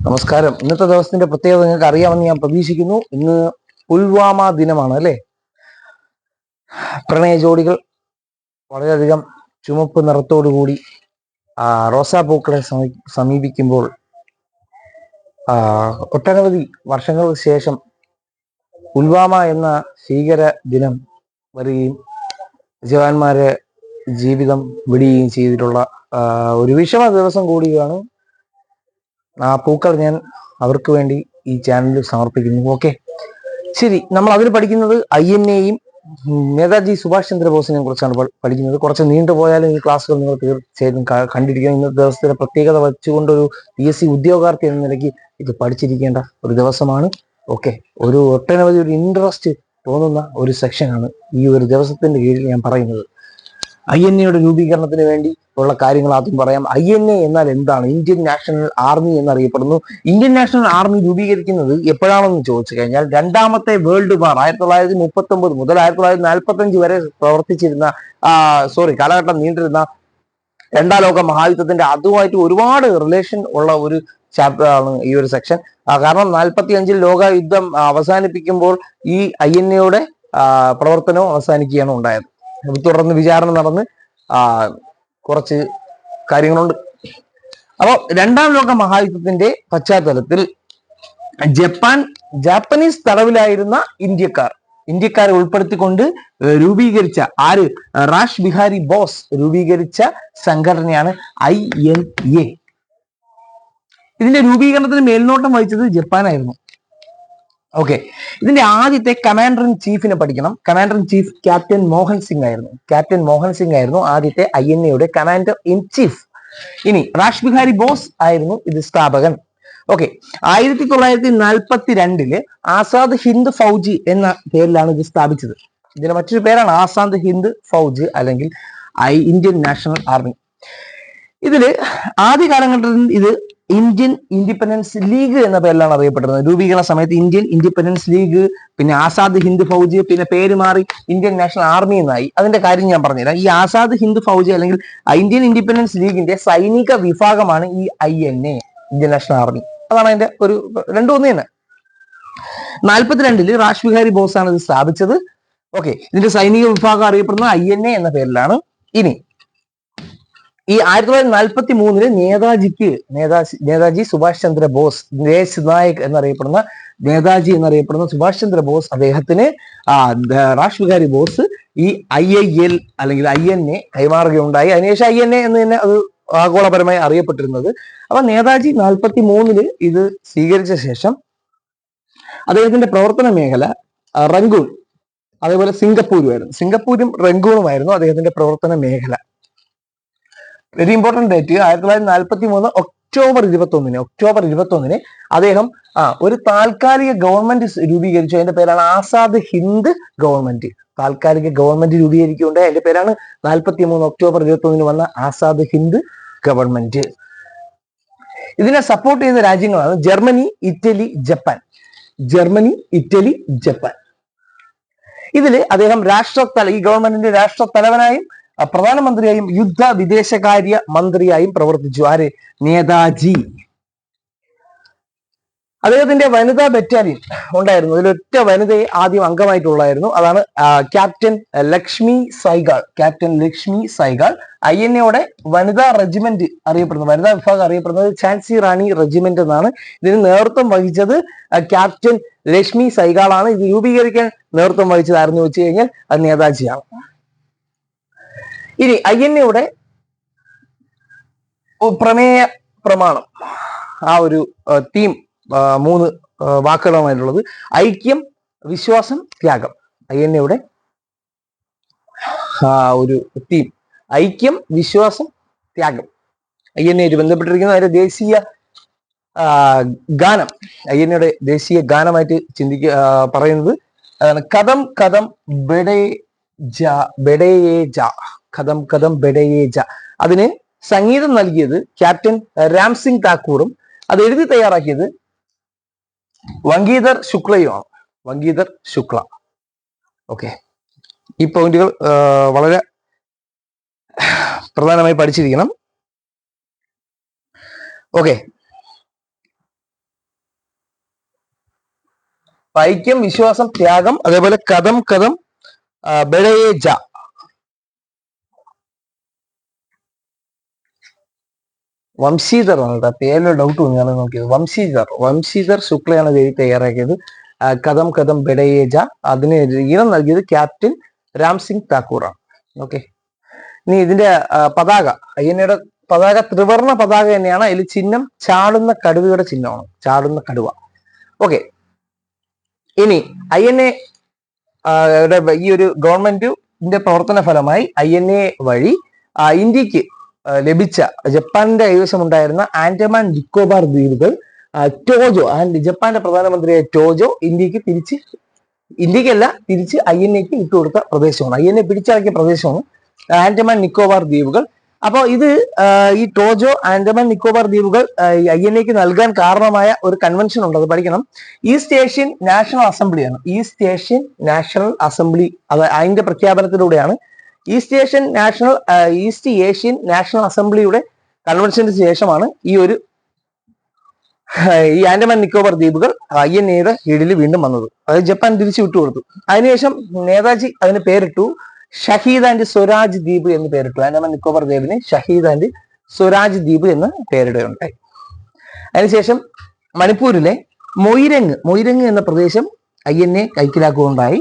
നമസ്കാരം. ഇന്നത്തെ ദിവസത്തിന്റെ പ്രത്യേകത നിങ്ങൾക്ക് അറിയാമെന്ന് ഞാൻ പ്രതീക്ഷിക്കുന്നു. ഇന്ന് പുൽവാമ ദിനമാണ് അല്ലേ? പ്രണയ ജോഡികൾ വളരെയധികം ചുമപ്പ് നിറത്തോടുകൂടി റോസാപ്പൂക്കളെ സമീപിക്കുമ്പോൾ ഒട്ടനവധി വർഷങ്ങൾക്ക് ശേഷം പുൽവാമ എന്ന ഭീകര ദിനം വരികയും ജവാന്മാരെ ജീവിതം വിടുകയും ചെയ്തിട്ടുള്ള ഒരു വിഷമ ദിവസം കൂടിയാണ്. ആ പൂക്കൾ ഞാൻ അവർക്ക് വേണ്ടി ഈ ചാനലിൽ സമർപ്പിക്കുന്നു. ഓക്കെ, ശരി. നമ്മൾ അതിൽ പഠിക്കുന്നത് INA-യും നേതാജി സുഭാഷ് ചന്ദ്രബോസിനെ കുറിച്ചാണ് പഠിക്കുന്നത്. കുറച്ച് നീണ്ടുപോയാലും ഈ ക്ലാസ്സുകൾ നിങ്ങൾ തീർച്ചയായിട്ടും കണ്ടിരിക്കണം. ഇന്നത്തെ ദിവസത്തിന്റെ പ്രത്യേകത വെച്ചുകൊണ്ടൊരു PSC ഉദ്യോഗാർത്ഥി എന്ന നിലയ്ക്ക് ഇത് പഠിച്ചിരിക്കേണ്ട ഒരു ദിവസമാണ്. ഓക്കെ, ഒട്ടനവധി ഒരു ഇൻട്രസ്റ്റ് തോന്നുന്ന ഒരു സെക്ഷനാണ് ഈ ഒരു ദിവസത്തിന്റെ കീഴിൽ ഞാൻ പറയുന്നത്. INA-യുടെ രൂപീകരണത്തിന് വേണ്ടി ഉള്ള കാര്യങ്ങൾ ആദ്യം പറയാം. INA എന്നാൽ എന്താണ്? ഇന്ത്യൻ നാഷണൽ ആർമി എന്നറിയപ്പെടുന്നു. ഇന്ത്യൻ നാഷണൽ ആർമി രൂപീകരിക്കുന്നത് എപ്പോഴാണെന്ന് ചോദിച്ചു കഴിഞ്ഞാൽ രണ്ടാമത്തെ വേൾഡ് വാർ 1939 മുതൽ 1945 വരെ പ്രവർത്തിച്ചിരുന്ന കാലഘട്ടം നീണ്ടിരുന്ന രണ്ടാം ലോക മഹായുദ്ധത്തിന്റെ അതുമായിട്ട് ഒരുപാട് റിലേഷൻ ഉള്ള ഒരു ചാപ്റ്റർ ആണ് ഈ ഒരു സെക്ഷൻ. കാരണം 1945 ലോക യുദ്ധം അവസാനിപ്പിക്കുമ്പോൾ ഈ INA-യുടെ പ്രവർത്തനവും അവസാനിക്കുകയാണ് ഉണ്ടായത്. തുടർന്ന് വിചാരണ നടന്ന് കുറച്ച് കാര്യങ്ങളുണ്ട്. അപ്പോൾ രണ്ടാം ലോക മഹായുദ്ധത്തിന്റെ പശ്ചാത്തലത്തിൽ ജാപ്പനീസ് തടവിലായിരുന്ന ഇന്ത്യക്കാരെ ഉൾപ്പെടുത്തിക്കൊണ്ട് രൂപീകരിച്ച റാഷ് ബിഹാരി ബോസ് രൂപീകരിച്ച സംഘടനയാണ് INA. ഇതിന്റെ രൂപീകരണത്തിന് മേൽനോട്ടം വഹിച്ചത് ജപ്പാനായിരുന്നു. ഓക്കെ, ഇതിന്റെ ആദ്യത്തെ കമാൻഡർ ഇൻ ചീഫിനെ പഠിക്കണം. Commander in chief captain Mohan Singh ആയിരുന്നു ആദ്യത്തെ INA-യുടെ കമാൻഡർ ഇൻ ചീഫ്. ഇനി റാഷ് ബിഹാരി ബോസ് ആയിരുന്നു ഇത് സ്ഥാപകൻ. ഓക്കെ, 1942 ആസാദ് ഹിന്ദ് ഫൗജി എന്ന പേരിലാണ് ഇത് സ്ഥാപിച്ചത്. ഇതിന് മറ്റൊരു പേരാണ് ആസാദ് ഹിന്ദ് ഫൗജ് അല്ലെങ്കിൽ ഇന്ത്യൻ നാഷണൽ ആർമി. ഇതില് ആദ്യ കാലഘട്ടത്തിൽ ഇത് ഇന്ത്യൻ ഇൻഡിപെൻഡൻസ് ലീഗ് എന്ന പേരിലാണ് അറിയപ്പെടുന്നത്. രൂപീകരണ സമയത്ത് ഇന്ത്യൻ ഇൻഡിപെൻഡൻസ് ലീഗ്, പിന്നെ ആസാദ് ഹിന്ദ് ഫൗജ്, പിന്നെ പേര് മാറി ഇന്ത്യൻ നാഷണൽ ആർമി എന്നായി. അതിന്റെ കാര്യം ഞാൻ പറഞ്ഞുതരാം. ഈ ആസാദ് ഹിന്ദ് ഫൗജ് അല്ലെങ്കിൽ ഇന്ത്യൻ ഇൻഡിപെൻഡൻസ് ലീഗിന്റെ സൈനിക വിഭാഗമാണ് ഈ INA, ഇന്ത്യൻ നാഷണൽ ആർമി. അതാണ് അതിന്റെ ഒരു രണ്ടും ഒന്ന് തന്നെ. 1942 റാഷ് ബിഹാരി ബോസ് ആണ് ഇത് സ്ഥാപിച്ചത്. ഓക്കെ, ഇതിന്റെ സൈനിക വിഭാഗം അറിയപ്പെടുന്നത് INA എന്ന പേരിലാണ്. ഇനി ഈ 1943 നേതാജി സുഭാഷ് ചന്ദ്ര ബോസ്, ദേശ് നായക് എന്നറിയപ്പെടുന്ന നേതാജി സുഭാഷ് ചന്ദ്ര ബോസ്, അദ്ദേഹത്തിന് റാഷ് ബിഹാരി ബോസ് ഈ IIL അല്ലെങ്കിൽ INA കൈമാറുകയുണ്ടായി. അതിനുശേഷം INA എന്ന് തന്നെ അത് ആഗോളപരമായി അറിയപ്പെട്ടിരുന്നത്. അപ്പൊ നേതാജി 1943 ഇത് സ്വീകരിച്ച ശേഷം അദ്ദേഹത്തിന്റെ പ്രവർത്തന മേഖല റങ്കൂൺ, അതേപോലെ സിംഗപ്പൂരും റങ്കൂണുമായിരുന്നു അദ്ദേഹത്തിന്റെ പ്രവർത്തന മേഖല. വെരി ഇമ്പോർട്ടന്റ് ഡേറ്റ്, 1943 ഒക്ടോബർ 21 അദ്ദേഹം ഒരു താൽക്കാലിക ഗവൺമെന്റ് രൂപീകരിച്ചു. അതിന്റെ പേരാണ് ആസാദ് ഹിന്ദ് ഗവൺമെന്റ്. താൽക്കാലിക ഗവൺമെന്റ് രൂപീകരിക്കുകയുണ്ടായി. അതിന്റെ പേരാണ് 1943 ഒക്ടോബർ 21 വന്ന ആസാദ് ഹിന്ദ് ഗവൺമെന്റ്. ഇതിനെ സപ്പോർട്ട് ചെയ്ത രാജ്യങ്ങളാണ് ജർമ്മനി, ഇറ്റലി, ജപ്പാൻ. ഇതില് അദ്ദേഹം ഈ ഗവൺമെന്റിന്റെ രാഷ്ട്രത്തലവനായും പ്രധാനമന്ത്രിയായും യുദ്ധ വിദേശകാര്യ മന്ത്രിയായും പ്രവർത്തിച്ചു. നേതാജി. അദ്ദേഹത്തിന്റെ വനിതാ ബറ്റാലിയൻ ഉണ്ടായിരുന്നു. അതിലൊറ്റ വനിതയെ ആദ്യം അംഗമായിട്ടുള്ളായിരുന്നു. അതാണ് ക്യാപ്റ്റൻ ലക്ഷ്മി സൈഗാൾ. INA-യുടെ വനിതാ റെജിമെന്റ് വനിതാ വിഭാഗം അറിയപ്പെടുന്നത് ഝാൻസി റാണി റെജിമെന്റ് എന്നാണ്. ഇതിന് നേതൃത്വം വഹിച്ചത് ക്യാപ്റ്റൻ ലക്ഷ്മി സൈഗാളാണ്. ഇത് രൂപീകരിക്കാൻ നേതൃത്വം വഹിച്ചത് ആരെന്ന് വെച്ച് കഴിഞ്ഞാൽ അത് നേതാജിയാണ്. ഇനി INA-യുടെ പ്രമേയ പ്രമാണം, ഒരു തീം 3 വാക്കുകളുമായിട്ടുള്ളത് ഐക്യം, വിശ്വാസം, ത്യാഗം. INA-യുടെ ഒരു തീം ഐക്യം, വിശ്വാസം, ത്യാഗം. INA-യായിട്ട് ബന്ധപ്പെട്ടിരിക്കുന്ന അതിന്റെ ദേശീയ ഗാനം, INA-യുടെ ദേശീയ ഗാനമായിട്ട് പറയുന്നത് അതാണ് കദം കദം ബെഡയേ ജാ. അതിന് സംഗീതം നൽകിയത് ക്യാപ്റ്റൻ രാം സിംഗ് താക്കൂറും അത് എഴുതി തയ്യാറാക്കിയത് വംഗീധർ ശുക്ല. ഓക്കെ, ഈ പോയിന്റുകൾ വളരെ പ്രധാനമായി പഠിച്ചിരിക്കണം. ഓക്കെ, ഐക്യം, വിശ്വാസം, ത്യാഗം, അതേപോലെ കഥം കഥം ബെഡയേജ. വംശീധർ ആണ് കേട്ടോ, പേരിൽ ഡൗട്ട് ഞാൻ നോക്കിയത്. വംശീധർ ശുക്ലയാണ് എഴുതി തയ്യാറാക്കിയത്. കഥം കഥം ബെഡയേജ. അതിന് ഈണം നൽകിയത് ക്യാപ്റ്റൻ രാം സിംഗ് താക്കൂറാണ്. ഓക്കെ, ഇനി ഇതിന്റെ പതാക, അയ്യന്നയുടെ പതാക ത്രിവർണ പതാക തന്നെയാണ്. അതിൽ ചിഹ്നം ചാടുന്ന കടുവയുടെ ചിഹ്നമാണ്, ചാടുന്ന കടുവ. ഓക്കെ, ഇനി INA ഈ ഒരു ഗവൺമെന്റിന്റെ പ്രവർത്തന ഫലമായി INA വഴി ഇന്ത്യക്ക് ലഭിച്ച ജപ്പാന്റെ കൈവശം ഉണ്ടായിരുന്ന ആൻഡമാൻ നിക്കോബാർ ദ്വീപുകൾ ടോജോ, ജപ്പാന്റെ പ്രധാനമന്ത്രിയായ ടോജോ ഇന്ത്യക്കല്ല തിരിച്ച് INAക്ക് വിട്ടുകൊടുത്ത പ്രദേശമാണ്. INA പിടിച്ചടക്കിയ പ്രദേശമാണ് ആൻഡമാൻ നിക്കോബാർ ദ്വീപുകൾ. അപ്പോൾ ഇത് ഈ ടോജോ ആൻഡമാൻ നിക്കോബാർ ദ്വീപുകൾ INAക്ക് നൽകാൻ കാരണമായ ഒരു കൺവെൻഷൻ ഉണ്ട്, അത് പഠിക്കണം. ഈസ്റ്റ് ഏഷ്യൻ നാഷണൽ അസംബ്ലിയാണ്. ഈസ്റ്റ് ഏഷ്യൻ നാഷണൽ അസംബ്ലി, അത് അതിന്റെ പ്രഖ്യാപനത്തിലൂടെയാണ് ഈസ്റ്റ് ഏഷ്യൻ നാഷണൽ അസംബ്ലിയുടെ കൺവെൻഷന് ശേഷമാണ് ഈ ആൻഡമാൻ നിക്കോബാർ ദ്വീപുകൾ INAയുടെ കീഴിൽ വീണ്ടും വന്നത്. അത് ജപ്പാൻ തിരിച്ചു വിട്ടുകൊടുത്തു. അതിനുശേഷം നേതാജി അതിന് പേരിട്ടു ഷഹീദ് ആൻഡ് സ്വരാജ് ദ്വീപ് എന്ന് പേരിട്ടു. ആൻഡമാൻ നിക്കോബാർ ദ്വീപിന് ഷഹീദ് ആൻഡ് സ്വരാജ് ദ്വീപ് എന്ന് പേരിടുകയുണ്ടായി. അതിനുശേഷം മണിപ്പൂരിലെ മൊയ്രങ് എന്ന പ്രദേശം INA കൈക്കലാക്കുകയുണ്ടായി.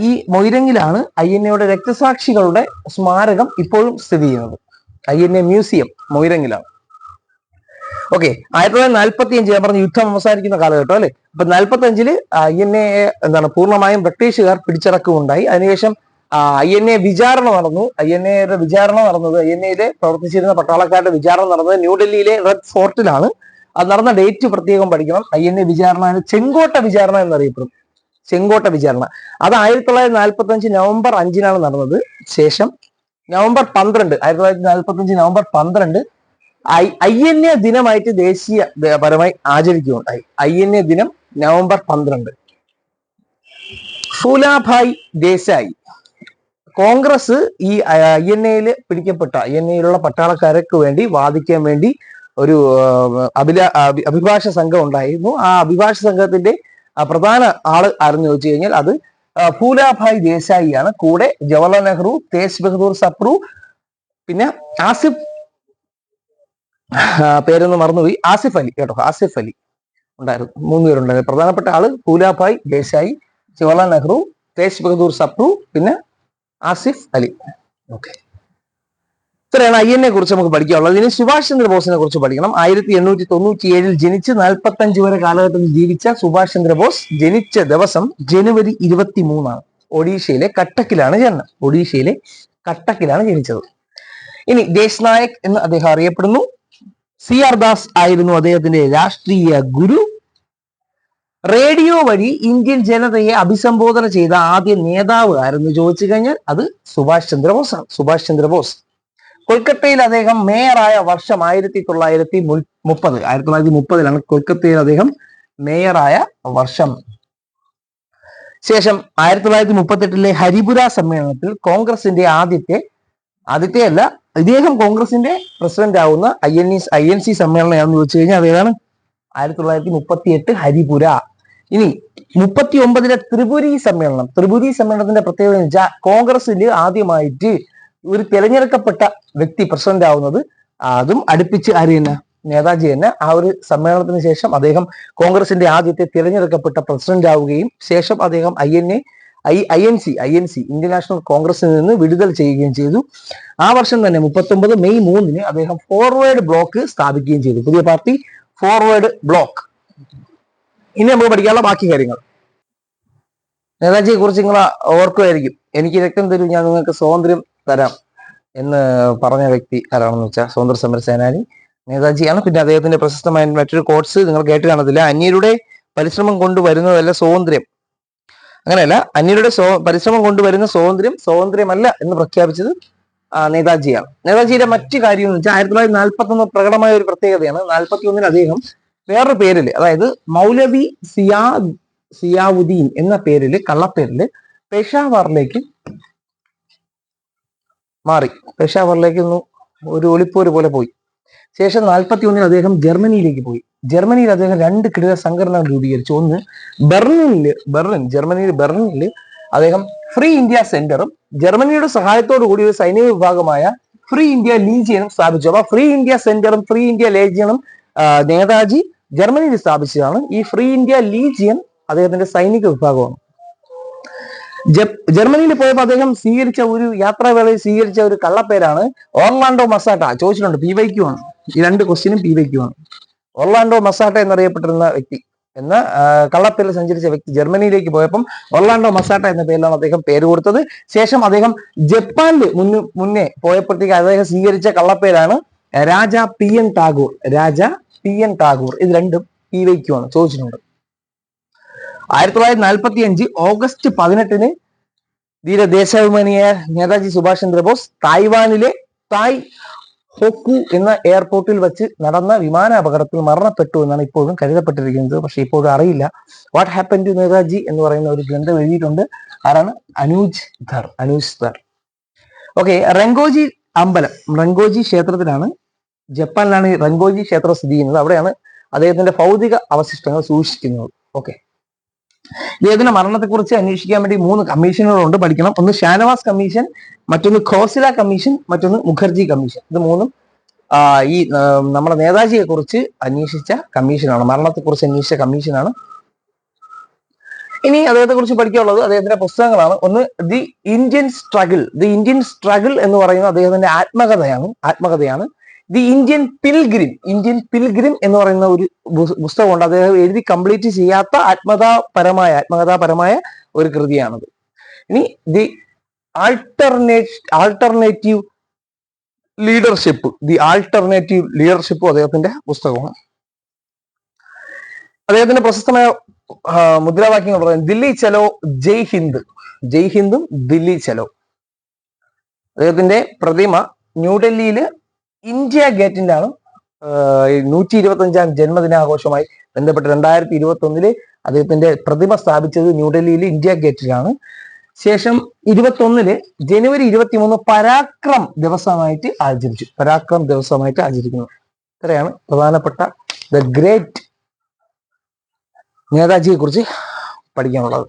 ഈ മൊയ്രങ്ങിലാണ് INAയുടെ രക്തസാക്ഷികളുടെ സ്മാരകം ഇപ്പോഴും സ്ഥിതി ചെയ്യുന്നത്. INA museum മൊയ്രങ്ങിലാണ്. ഓക്കെ, 1945 ഞാൻ പറഞ്ഞ യുദ്ധം അവസാനിക്കുന്ന കാലഘട്ടം അല്ലെ. അപ്പൊ 1945 INA പൂർണ്ണമായും ബ്രിട്ടീഷുകാർ പിടിച്ചടക്കുകയുണ്ടായി. അതിനുശേഷം INA വിചാരണ നടന്നു. INAയിലെ പ്രവർത്തിച്ചിരുന്ന പട്ടാളക്കാരുടെ വിചാരണ നടന്നത് ന്യൂഡൽഹിയിലെ റെഡ് ഫോർട്ടിലാണ്. അത് നടന്ന ഡേറ്റ് പ്രത്യേകം പഠിക്കണം. INA വിചാരണ ചെങ്കോട്ട വിചാരണ എന്നറിയപ്പെടും. ചെങ്കോട്ട വിചാരണ അത് 1945 നവംബർ 5-നാണ് നടന്നത്. ശേഷം നവംബർ 12 1945 നവംബർ 12 INA ദിനമായിട്ട് ദേശീയപരമായി ആചരിക്കുകയുണ്ടായി. INA ദിനം നവംബർ 12. ഫൂലാഭായ് ദേശായി കോൺഗ്രസ് ഈ INAയിലുള്ള പട്ടാളക്കാർക്ക് വേണ്ടി വാദിക്കാൻ വേണ്ടി ഒരു അഭിഭാഷ സംഘം ഉണ്ടായിരുന്നു. ആ അഭിഭാഷ സംഘത്തിന്റെ പ്രധാന ആള് ആരെന്ന് ചോദിച്ചു കഴിഞ്ഞാൽ അത് ഫൂലാഭായ് ദേശായിയാണ്. കൂടെ ജവഹർലാൽ നെഹ്റു, തേജ് ബഹദൂർ സപ്രു, പിന്നെ ആസിഫ്, പേരൊന്ന് മറന്നുപോയി, ആസിഫ് അലി ഉണ്ടായിരുന്നു. 3 പേരുണ്ടായിരുന്നു. പ്രധാനപ്പെട്ട ആള് ഫൂലാഭായ് ദേശായി, ജവഹർലാൽ നെഹ്റു, തേജ് ബഹദൂർ സപ്രു, പിന്നെ ആസിഫ് അലി. ഓക്കെ, ഇത്രയാണ് INA കുറിച്ച് നമുക്ക് പഠിക്കാനുള്ളത്. ഇനി സുഭാഷ് ചന്ദ്രബോസിനെ കുറിച്ച് പഠിക്കണം. 1897 ജനിച്ച് 45 വരെ കാലഘട്ടത്തിൽ ജീവിച്ച സുഭാഷ് ചന്ദ്രബോസ് ജനിച്ച ദിവസം ജനുവരി 23-ആണ്. ഒഡീഷയിലെ കട്ടക്കിലാണ് ജനിച്ചത്. ഇനി ദേശ് നായക് എന്ന് അദ്ദേഹം അറിയപ്പെടുന്നു. CR ദാസ് ആയിരുന്നു അദ്ദേഹത്തിന്റെ രാഷ്ട്രീയ ഗുരു. റേഡിയോ വഴി ഇന്ത്യൻ ജനതയെ അഭിസംബോധന ചെയ്ത ആദ്യ നേതാവ് ആരെന്ന് ചോദിച്ചു കഴിഞ്ഞാൽ അത് സുഭാഷ് ചന്ദ്രബോസ് ആണ്. കൊൽക്കത്തയിൽ അദ്ദേഹം മേയറായ വർഷം 1930-ലാണ് കൊൽക്കത്തയിൽ അദ്ദേഹം മേയറായ വർഷം. ശേഷം 1938 ഹരിപുര സമ്മേളനത്തിൽ കോൺഗ്രസിന്റെ ഇദ്ദേഹം കോൺഗ്രസിന്റെ പ്രസിഡന്റ് ആവുന്ന INC സമ്മേളനം ഏതാണെന്ന് ചോദിച്ചു കഴിഞ്ഞാൽ അതേതാണ് 1938 ഹരിപുര. ഇനി 39 ത്രിപുരി സമ്മേളനത്തിന്റെ പ്രത്യേകത എന്ന് വെച്ചാൽ കോൺഗ്രസിൽ ആദ്യമായിട്ട് ഒരു തിരഞ്ഞെടുക്കപ്പെട്ട വ്യക്തി പ്രസിഡന്റ് ആവുന്നത്, അതും അടുപ്പിച്ച് ആര് തന്നെ, നേതാജി തന്നെ. ആ ഒരു സമ്മേളനത്തിന് ശേഷം അദ്ദേഹം കോൺഗ്രസിന്റെ ആദ്യത്തെ തിരഞ്ഞെടുക്കപ്പെട്ട പ്രസിഡന്റ് ആവുകയും ശേഷം അദ്ദേഹം INC ഇന്ത്യൻ നാഷണൽ കോൺഗ്രസിൽ നിന്ന് വിടുതൽ ചെയ്യുകയും ചെയ്തു. ആ വർഷം തന്നെ 39 മെയ് 3-ന് അദ്ദേഹം ഫോർവേഡ് ബ്ലോക്ക് സ്ഥാപിക്കുകയും ചെയ്തു, പുതിയ പാർട്ടി ഫോർവേഡ് ബ്ലോക്ക്. ഇനി നമുക്ക് പഠിക്കാനുള്ള ബാക്കി കാര്യങ്ങൾ. നേതാജിയെ കുറിച്ച് നിങ്ങൾ ഓർക്കുമായിരിക്കും, എനിക്ക് രക്തം തരൂ, ഞാൻ നിങ്ങൾക്ക് സ്വാതന്ത്ര്യം തരാം എന്ന് പറഞ്ഞ വ്യക്തി ആരാണെന്ന് വെച്ചാൽ സ്വാതന്ത്ര്യ സമര സേനാനി നേതാജിയാണ്. പിന്നെ അദ്ദേഹത്തിന്റെ പ്രശസ്തമായ മറ്റൊരു കോട്സ് നിങ്ങൾ കേട്ട് കാണത്തില്ല, അന്യരുടെ പരിശ്രമം കൊണ്ടുവരുന്നതല്ല സ്വാതന്ത്ര്യം. അങ്ങനെയല്ല, അന്യരുടെ പരിശ്രമം കൊണ്ടുവരുന്ന സ്വാതന്ത്ര്യമല്ല എന്ന് പ്രഖ്യാപിച്ചത് നേതാജിയാണ്. നേതാജിയുടെ മറ്റു കാര്യം എന്ന് വെച്ചാൽ 1941 പ്രകടമായ ഒരു പ്രത്യേകതയാണ്. 41-ന് അദ്ദേഹം വേറൊരു പേരില്, അതായത് മൗലവി സിയാവുദ്ദീൻ എന്ന കള്ളപ്പേരില് പെഷാവറിലേക്ക് മാറി. പെഷാവറിലേക്ക് ഒരു ഒളിപ്പോര് പോലെ പോയി. ശേഷം 41 അദ്ദേഹം ജർമ്മനിയിലേക്ക് പോയി. ജർമ്മനിയിൽ അദ്ദേഹം 2 കിടില സംഘടനകൾ രൂപീകരിച്ചു. ഒന്ന് ജർമ്മനിയിൽ ബെർലിനിൽ അദ്ദേഹം ഫ്രീ ഇന്ത്യ സെന്ററും ജർമ്മനിയുടെ സഹായത്തോടു കൂടി ഒരു സൈനിക വിഭാഗമായ ഫ്രീ ഇന്ത്യ ലീജിയനും സ്ഥാപിച്ചു. അപ്പൊ ഫ്രീ ഇന്ത്യ സെന്ററും ഫ്രീ ഇന്ത്യ ലീജിയനും നേതാജി ജർമ്മനിയിൽ സ്ഥാപിച്ചതാണ്. ഈ ഫ്രീ ഇന്ത്യ ലീജിയൻ അദ്ദേഹത്തിന്റെ സൈനിക വിഭാഗമാണ്. ജർമ്മനിയിൽ പോയപ്പോൾ അദ്ദേഹം സ്വീകരിച്ച ഒരു യാത്രാവേളയിൽ സ്വീകരിച്ച ഒരു കള്ളപ്പേരാണ് ഓർലാൻഡോ മസാട്ട. ചോദിച്ചിട്ടുണ്ട്, PYQ ആണ്. ഈ 2 ക്വസ്റ്റ്യനും PYQ ആണ്. ഓർലാൻഡോ മസാട്ട എന്നറിയപ്പെട്ടിരുന്ന വ്യക്തി എന്ന കള്ളപ്പേരിൽ സഞ്ചരിച്ച വ്യക്തി ജർമ്മനിയിലേക്ക് പോയപ്പം ഒർലാൻഡോ മസാട്ട എന്ന പേരിലാണ് അദ്ദേഹം പേര് കൊടുത്തത്. ശേഷം അദ്ദേഹം ജപ്പാനിൽ മുന്നേ പോയപ്പോഴത്തേക്ക് അദ്ദേഹം സ്വീകരിച്ച കള്ളപ്പേരാണ് രാജ PN ടാഗോർ. രാജ PN ടാഗോർ. ഇത് 2 PYQ ആണ്, ചോദിച്ചിട്ടുണ്ട്. 1945 ഓഗസ്റ്റ് 18 ധീര ദേശാഭിമാനിയായ നേതാജി സുഭാഷ് ചന്ദ്രബോസ് തായ്വാനിലെ തായ് ഹോക്കു എന്ന എയർപോർട്ടിൽ വെച്ച് നടന്ന വിമാന അപകടത്തിൽ മരണപ്പെട്ടു എന്നാണ് ഇപ്പോഴും കരുതപ്പെട്ടിരിക്കുന്നത്. പക്ഷെ ഇപ്പോഴും അറിയില്ല. വാട്ട് ഹാപ്പൻ ടു നേതാജി എന്ന് പറയുന്ന ഒരു ഗ്രന്ഥം എഴുതിയിട്ടുണ്ട്. ആരാണ്? അനൂജ് ധർ. ഓക്കെ, റെങ്കോജി അമ്പലം, റെങ്കോജി ക്ഷേത്രത്തിലാണ്, ജപ്പാനിലാണ് റെങ്കോജി ക്ഷേത്രം സ്ഥിതി ചെയ്യുന്നത്. അവിടെയാണ് അദ്ദേഹത്തിന്റെ ഭൗതിക അവശിഷ്ടങ്ങൾ സൂക്ഷിക്കുന്നത്. ഓക്കെ, ഇദ്ദേഹത്തിന്റെ മരണത്തെക്കുറിച്ച് അന്വേഷിക്കാൻ വേണ്ടി 3 കമ്മീഷനുകളുണ്ട്, പഠിക്കണം. ഒന്ന് ഷാനവാസ് കമ്മീഷൻ, മറ്റൊന്ന് ഖോസ്ല കമ്മീഷൻ, മറ്റൊന്ന് മുഖർജി കമ്മീഷൻ. ഇത് 3ഉം ഈ നമ്മുടെ നേതാജിയെ കുറിച്ച് അന്വേഷിച്ച കമ്മീഷനാണ്, മരണത്തെക്കുറിച്ച് അന്വേഷിച്ച കമ്മീഷനാണ്. ഇനി അദ്ദേഹത്തെ കുറിച്ച് പഠിക്കാനുള്ളത് അദ്ദേഹത്തിന്റെ പുസ്തകങ്ങളാണ്. ഒന്ന് ദി ഇന്ത്യൻ സ്ട്രഗിൾ എന്ന് പറയുന്നത് അദ്ദേഹത്തിന്റെ ആത്മകഥയാണ്. ദി ഇന്ത്യൻ പിൽഗ്രിം എന്ന് പറയുന്ന ഒരു പുസ്തകമുണ്ട്. അദ്ദേഹം എഴുതി കംപ്ലീറ്റ് ചെയ്യാത്ത ആത്മകഥാപരമായ ഒരു കൃതിയാണത്. ഇനി ദി ആൾട്ടർനേറ്റീവ് ലീഡർഷിപ്പ് അദ്ദേഹത്തിന്റെ പുസ്തകമാണ്. അദ്ദേഹത്തിന്റെ പ്രശസ്തമായ മുദ്രാവാക്യങ്ങൾ പറയുന്നത് ദില്ലി ചലോ, ജയ് ഹിന്ദും ദില്ലി ചലോ. അദ്ദേഹത്തിന്റെ പ്രതിമ ന്യൂഡൽഹിയില് ഇന്ത്യ ഗേറ്റിന്റെ ആണ്. 125-ാം ജന്മദിനാഘോഷവുമായി ബന്ധപ്പെട്ട് 2021 അദ്ദേഹത്തിന്റെ പ്രതിമ സ്ഥാപിച്ചത് ന്യൂഡൽഹിയിലെ ഇന്ത്യ ഗേറ്റിലാണ്. ശേഷം 21 ജനുവരി 23 പരാക്രം ദിവസമായിട്ട് ആചരിക്കുന്നു. ഇത്രയാണ് പ്രധാനപ്പെട്ട ദ ഗ്രേറ്റ് നേതാജിയെ കുറിച്ച് പഠിക്കാനുള്ളത്.